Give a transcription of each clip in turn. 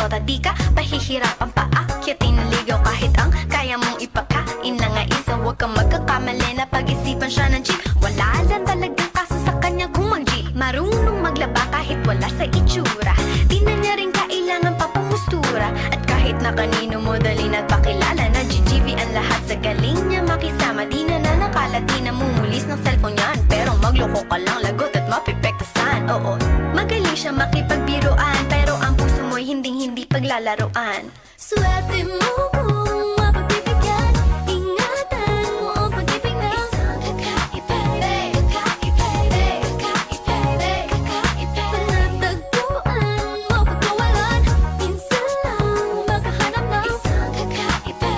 at di ka pahihirapan pa akyatin na ligaw kahit ang kaya mong ipakain na nga isa. Huwag kang magkakamali na pag-isipan siya ng cheap. Wala lang talagang kaso sa kanya kung mag-G. Marunong maglaba kahit wala sa itsura. Di na niya rin kailangan papamustura. At kahit na kanino mo dali nagpakilala na GGV ang lahat sa galing niya makisama. Di na nakalat, di na mumulis ng cellphone yan. Pero magloko ka lang, lagot at mapipektasan. Oo, magaling siya makipagbiruan, pero ang puso mo'y hinding-hindi paglalaroan. Swerte mo kung mapagbibigyan. Ingatan mo ang pag-ibig na isang kakaiba. Panatagpuan mo pagkawalan. Minsan lang makahanap ng isang kakaiba.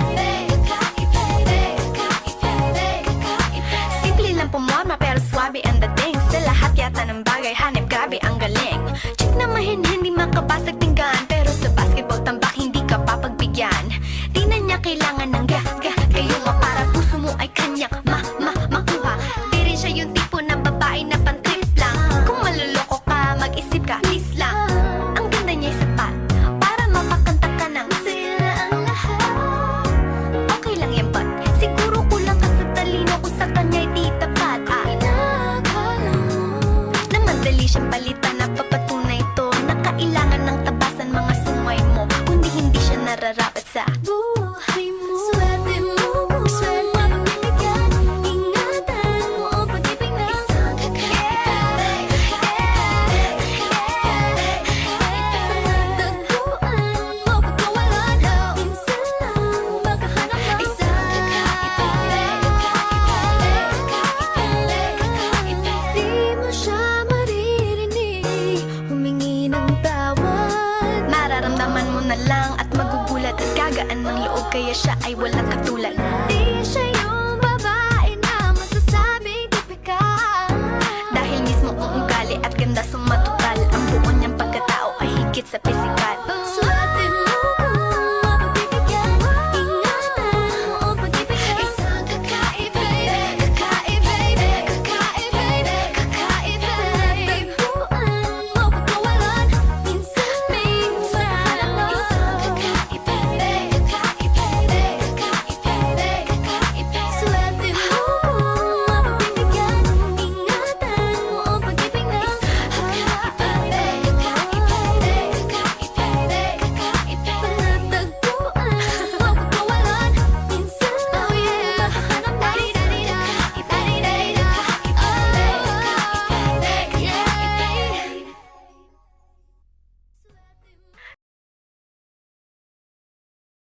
Simple lang pumorma pero swabe ang dating. Sa lahat yata ng bagay hanip grabe ang galing. Check na hindi makabasag tinggan, pero sa basketball tambak hindi ka papagbigyan. Di na niya kailangan ng kayo nga para puso mo ay kanyang makuha. Di rin siya yung tipo ng babae na pantrip lang. Kung maluloko ka, mag-isip ka, please lang. Ang ganda niya'y sapat para mapakanta ka ng Sila ang lahat. okay lang yan but siguro kulang ka sa talino kung sa kanya'y di tapat. Inakala mo Na madali siyang palitan na papatunay ito na kailangan ng tabasan mga sungay mo. Kundi hindi siya nararapat sa buhay mo. Swerte mo kung mapagbibigyan. Ingatan mo ang pag-ibig na isang kakaiba. Panatagpuan mo pagkawalan. Minsan lang makahanap ng isang kakaiba. Di mo siya maririnig humingi ng tawad. Mararamdaman mo na lang at magugulat at gagaan ng loob kaya siya ay walang katulad. Di siya yung babae na masasabing tipikal. Dahil mismo ang ugali at ganda sumatotal, ang buo niyang pagkatao ay higit sa